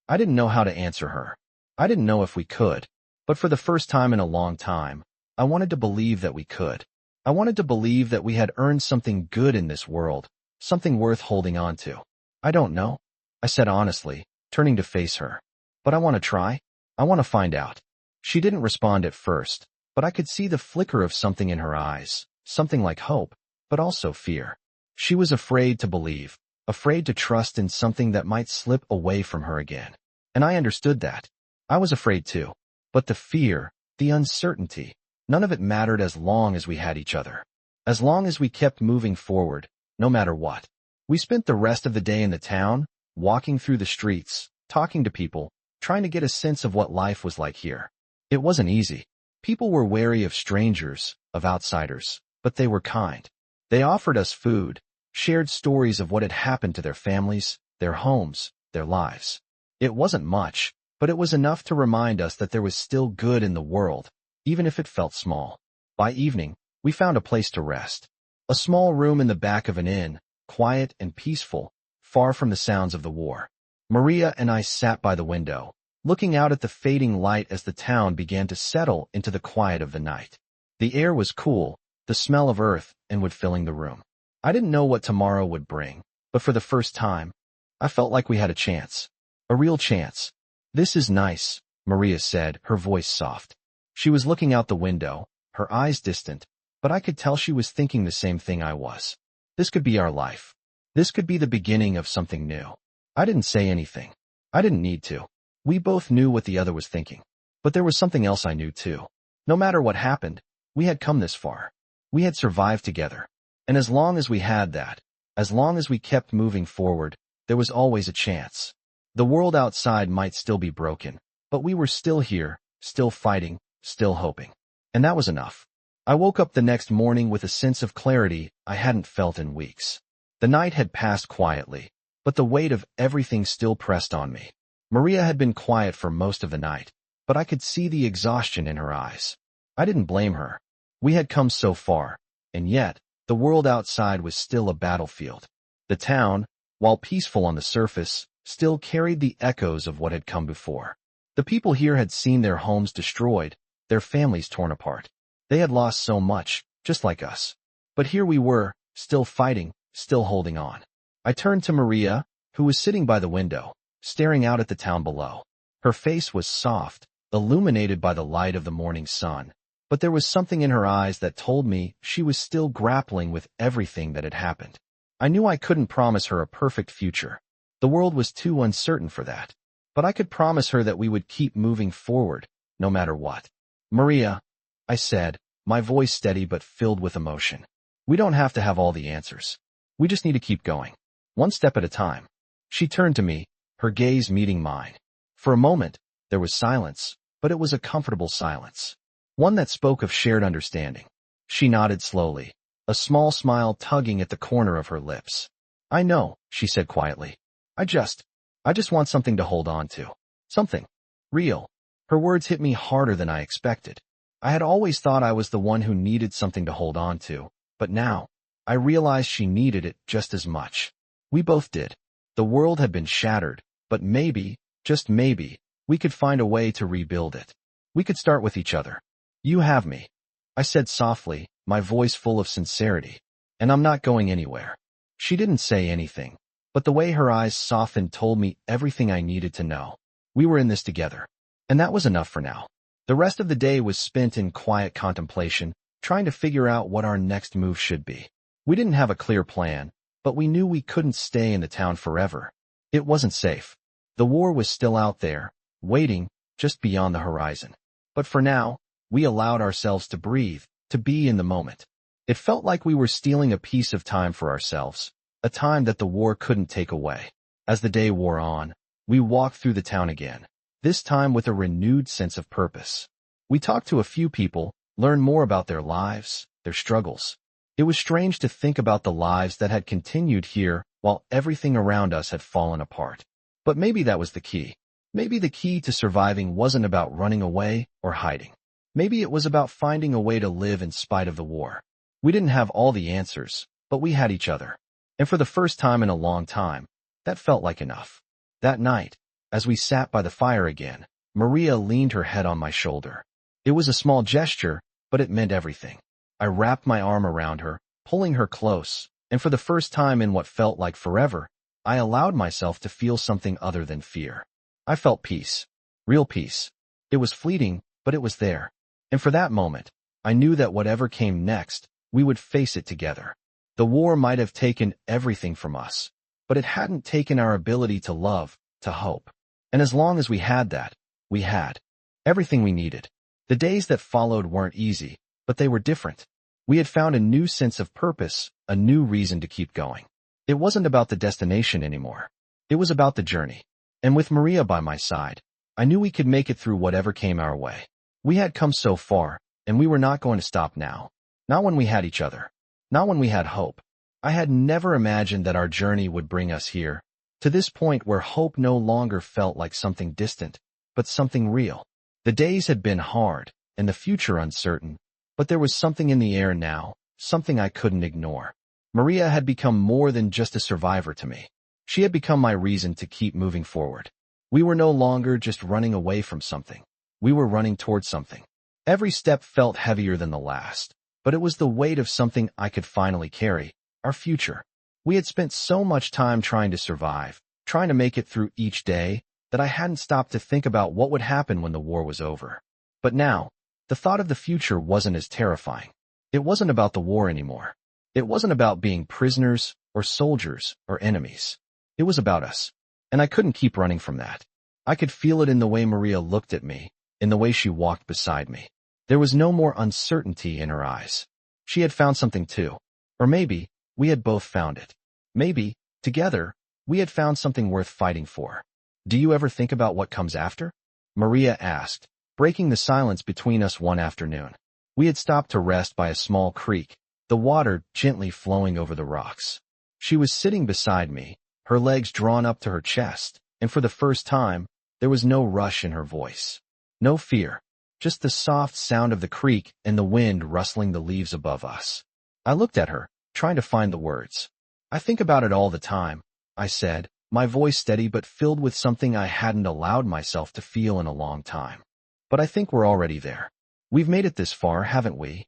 I didn't know how to answer her. I didn't know if we could. But for the first time in a long time, I wanted to believe that we could. I wanted to believe that we had earned something good in this world, something worth holding on to. I don't know, I said honestly, turning to face her. But I want to try. I want to find out. She didn't respond at first, but I could see the flicker of something in her eyes, something like hope, but also fear. She was afraid to believe, afraid to trust in something that might slip away from her again. And I understood that. I was afraid too. But the fear, the uncertainty, none of it mattered as long as we had each other. As long as we kept moving forward, no matter what. We spent the rest of the day in the town, walking through the streets, talking to people, trying to get a sense of what life was like here. It wasn't easy. People were wary of strangers, of outsiders, but they were kind. They offered us food, shared stories of what had happened to their families, their homes, their lives. It wasn't much, but it was enough to remind us that there was still good in the world, even if it felt small. By evening, we found a place to rest. A small room in the back of an inn, quiet and peaceful, far from the sounds of the war. Maria and I sat by the window, looking out at the fading light as the town began to settle into the quiet of the night. The air was cool, the smell of earth and wood filling the room. I didn't know what tomorrow would bring, but for the first time, I felt like we had a chance. A real chance. This is nice, Maria said, her voice soft. She was looking out the window, her eyes distant, but I could tell she was thinking the same thing I was. This could be our life. This could be the beginning of something new. I didn't say anything. I didn't need to. We both knew what the other was thinking. But there was something else I knew too. No matter what happened, we had come this far. We had survived together. And as long as we had that, as long as we kept moving forward, there was always a chance. The world outside might still be broken, but we were still here, still fighting, still hoping. And that was enough. I woke up the next morning with a sense of clarity I hadn't felt in weeks. The night had passed quietly, but the weight of everything still pressed on me. Maria had been quiet for most of the night, but I could see the exhaustion in her eyes. I didn't blame her. We had come so far, and yet, the world outside was still a battlefield. The town, while peaceful on the surface, still carried the echoes of what had come before. The people here had seen their homes destroyed, their families torn apart. They had lost so much, just like us. But here we were, still fighting, still holding on. I turned to Maria, who was sitting by the window, staring out at the town below. Her face was soft, illuminated by the light of the morning sun, but there was something in her eyes that told me she was still grappling with everything that had happened. I knew I couldn't promise her a perfect future. The world was too uncertain for that. But I could promise her that we would keep moving forward, no matter what. "Maria," I said, my voice steady but filled with emotion. "We don't have to have all the answers. We just need to keep going, one step at a time." She turned to me, her gaze meeting mine. For a moment, there was silence, but it was a comfortable silence, one that spoke of shared understanding. She nodded slowly, a small smile tugging at the corner of her lips. "I know," she said quietly. I just want something to hold on to. Something real." Her words hit me harder than I expected. I had always thought I was the one who needed something to hold on to, but now, I realized she needed it just as much. We both did. The world had been shattered, but maybe, just maybe, we could find a way to rebuild it. We could start with each other. "You have me," I said softly, my voice full of sincerity. "And I'm not going anywhere." She didn't say anything, but the way her eyes softened told me everything I needed to know. We were in this together. And that was enough for now. The rest of the day was spent in quiet contemplation, trying to figure out what our next move should be. We didn't have a clear plan, but we knew we couldn't stay in the town forever. It wasn't safe. The war was still out there, waiting, just beyond the horizon. But for now, we allowed ourselves to breathe, to be in the moment. It felt like we were stealing a piece of time for ourselves, a time that the war couldn't take away. As the day wore on, we walked through the town again, this time with a renewed sense of purpose. We talked to a few people, learned more about their lives, their struggles. It was strange to think about the lives that had continued here while everything around us had fallen apart. But maybe that was the key. Maybe the key to surviving wasn't about running away or hiding. Maybe it was about finding a way to live in spite of the war. We didn't have all the answers, but we had each other. And for the first time in a long time, that felt like enough. That night, as we sat by the fire again, Maria leaned her head on my shoulder. It was a small gesture, but it meant everything. I wrapped my arm around her, pulling her close, and for the first time in what felt like forever, I allowed myself to feel something other than fear. I felt peace. Real peace. It was fleeting, but it was there. And for that moment, I knew that whatever came next, we would face it together. The war might have taken everything from us, but it hadn't taken our ability to love, to hope. And as long as we had that, we had everything we needed. The days that followed weren't easy, but they were different. We had found a new sense of purpose, a new reason to keep going. It wasn't about the destination anymore. It was about the journey. And with Maria by my side, I knew we could make it through whatever came our way. We had come so far, and we were not going to stop now. Not when we had each other. Not when we had hope. I had never imagined that our journey would bring us here, to this point where hope no longer felt like something distant, but something real. The days had been hard, and the future uncertain, but there was something in the air now, something I couldn't ignore. Maria had become more than just a survivor to me. She had become my reason to keep moving forward. We were no longer just running away from something. We were running towards something. Every step felt heavier than the last, but it was the weight of something I could finally carry, our future. We had spent so much time trying to survive, trying to make it through each day, that I hadn't stopped to think about what would happen when the war was over. But now, the thought of the future wasn't as terrifying. It wasn't about the war anymore. It wasn't about being prisoners, or soldiers, or enemies. It was about us. And I couldn't keep running from that. I could feel it in the way Maria looked at me, in the way she walked beside me. There was no more uncertainty in her eyes. She had found something too. Or maybe, we had both found it. Maybe, together, we had found something worth fighting for. "Do you ever think about what comes after?" Maria asked, breaking the silence between us one afternoon. We had stopped to rest by a small creek, the water gently flowing over the rocks. She was sitting beside me, her legs drawn up to her chest, and for the first time, there was no rush in her voice. No fear, just the soft sound of the creek and the wind rustling the leaves above us. I looked at her, trying to find the words. "I think about it all the time," I said, my voice steady but filled with something I hadn't allowed myself to feel in a long time. "But I think we're already there. We've made it this far, haven't we?"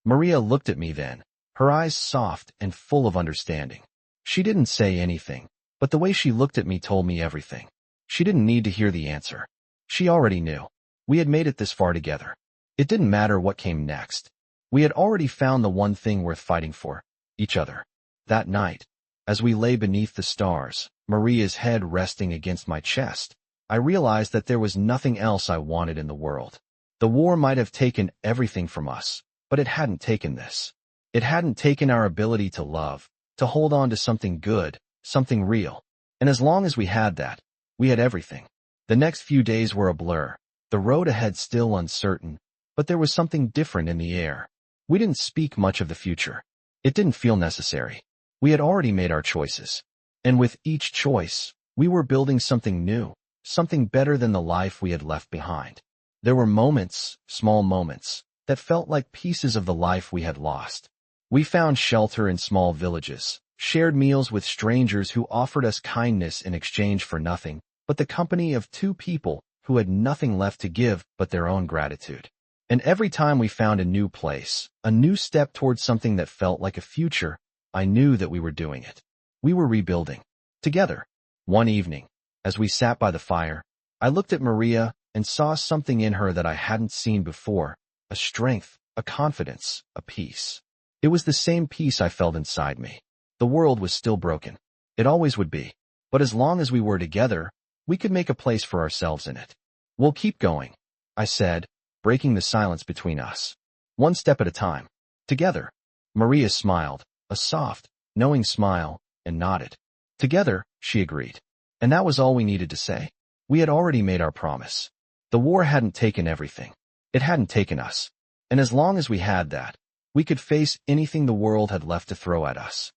Maria looked at me then, her eyes soft and full of understanding. She didn't say anything, But the way she looked at me told me everything. She didn't need to hear the answer. She already knew. We had made it this far together. It didn't matter what came next. We had already found the one thing worth fighting for, each other. That night, as we lay beneath the stars, Maria's head resting against my chest, I realized that there was nothing else I wanted in the world. The war might have taken everything from us, but it hadn't taken this. It hadn't taken our ability to love, to hold on to something good, something real. And as long as we had that, we had everything. The next few days were a blur, the road ahead still uncertain, but there was something different in the air. We didn't speak much of the future. It didn't feel necessary. We had already made our choices. And with each choice, we were building something new, something better than the life we had left behind. There were moments, small moments, that felt like pieces of the life we had lost. We found shelter in small villages, shared meals with strangers who offered us kindness in exchange for nothing, but the company of two people who had nothing left to give but their own gratitude. And every time we found a new place, a new step towards something that felt like a future, I knew that we were doing it. We were rebuilding. Together. One evening, as we sat by the fire, I looked at Maria and saw something in her that I hadn't seen before, a strength, a confidence, a peace. It was the same peace I felt inside me. The world was still broken. It always would be. But as long as we were together, we could make a place for ourselves in it. We'll keep going, I said, breaking the silence between us. One step at a time. Together. Maria smiled, a soft, knowing smile, and nodded. Together, she agreed. And that was all we needed to say. We had already made our promise. The war hadn't taken everything. It hadn't taken us. And as long as we had that, we could face anything the world had left to throw at us.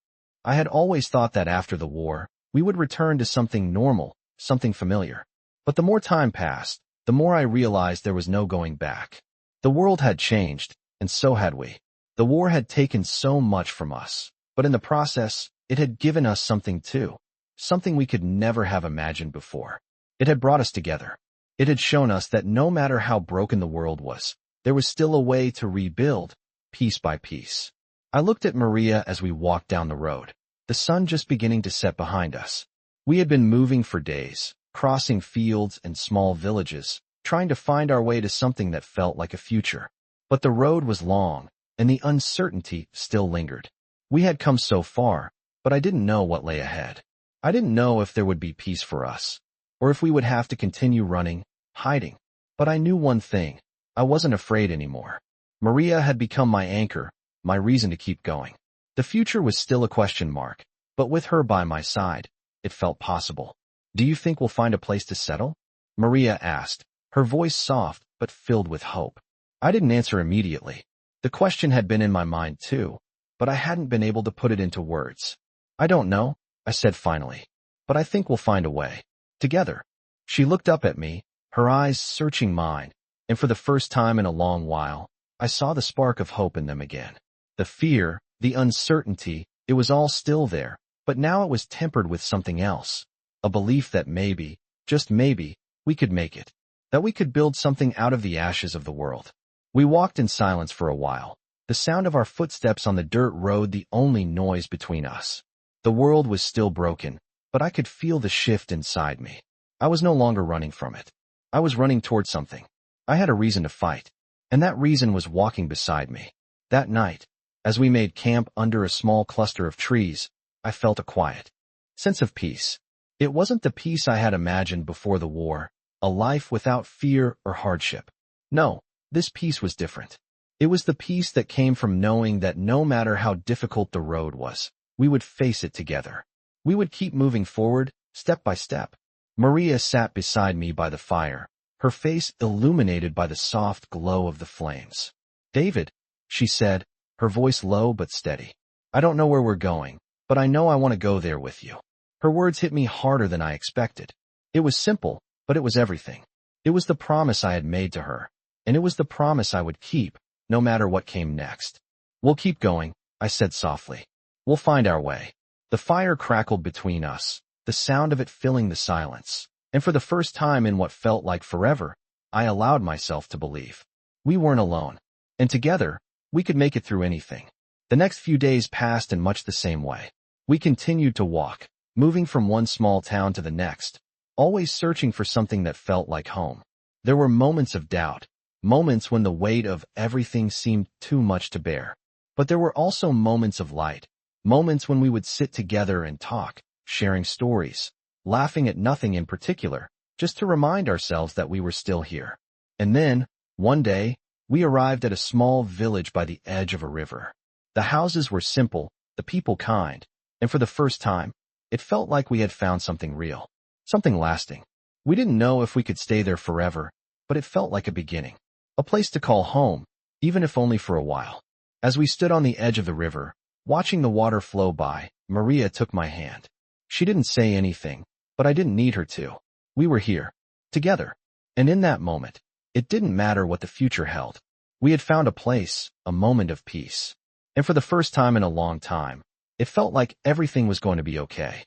I had always thought that after the war, we would return to something normal, something familiar. But the more time passed, the more I realized there was no going back. The world had changed, and so had we. The war had taken so much from us, but in the process, it had given us something too. Something we could never have imagined before. It had brought us together. It had shown us that no matter how broken the world was, there was still a way to rebuild, piece by piece. I looked at Maria as we walked down the road, the sun just beginning to set behind us. We had been moving for days, crossing fields and small villages, trying to find our way to something that felt like a future. But the road was long, and the uncertainty still lingered. We had come so far, but I didn't know what lay ahead. I didn't know if there would be peace for us, or if we would have to continue running, hiding. But I knew one thing. I wasn't afraid anymore. Maria had become my anchor, my reason to keep going. The future was still a question mark, but with her by my side, it felt possible. Do you think we'll find a place to settle? Maria asked, her voice soft but filled with hope. I didn't answer immediately. The question had been in my mind too, but I hadn't been able to put it into words. I don't know, I said finally, but I think we'll find a way. Together. She looked up at me, her eyes searching mine, and for the first time in a long while, I saw the spark of hope in them again. The fear, the uncertainty, it was all still there, but now it was tempered with something else. A belief that maybe, just maybe, we could make it. That we could build something out of the ashes of the world. We walked in silence for a while, the sound of our footsteps on the dirt road the only noise between us. The world was still broken, but I could feel the shift inside me. I was no longer running from it. I was running toward something. I had a reason to fight, and that reason was walking beside me. That night, as we made camp under a small cluster of trees, I felt a quiet sense of peace. It wasn't the peace I had imagined before the war, a life without fear or hardship. No, this peace was different. It was the peace that came from knowing that no matter how difficult the road was, we would face it together. We would keep moving forward, step by step. Maria sat beside me by the fire, her face illuminated by the soft glow of the flames. David, she said, her voice low but steady. I don't know where we're going, but I know I want to go there with you. Her words hit me harder than I expected. It was simple, but it was everything. It was the promise I had made to her, and it was the promise I would keep, no matter what came next. We'll keep going, I said softly. We'll find our way. The fire crackled between us, the sound of it filling the silence, and for the first time in what felt like forever, I allowed myself to believe. We weren't alone, and together, we could make it through anything. The next few days passed in much the same way. We continued to walk, moving from one small town to the next, always searching for something that felt like home. There were moments of doubt, moments when the weight of everything seemed too much to bear. But there were also moments of light, moments when we would sit together and talk, sharing stories, laughing at nothing in particular, just to remind ourselves that we were still here. And then, one day, we arrived at a small village by the edge of a river. The houses were simple, the people kind, and for the first time, it felt like we had found something real, something lasting. We didn't know if we could stay there forever, but it felt like a beginning, a place to call home, even if only for a while. As we stood on the edge of the river, watching the water flow by, Maria took my hand. She didn't say anything, but I didn't need her to. We were here, together, and in that moment, it didn't matter what the future held. We had found a place, a moment of peace. And for the first time in a long time, it felt like everything was going to be okay.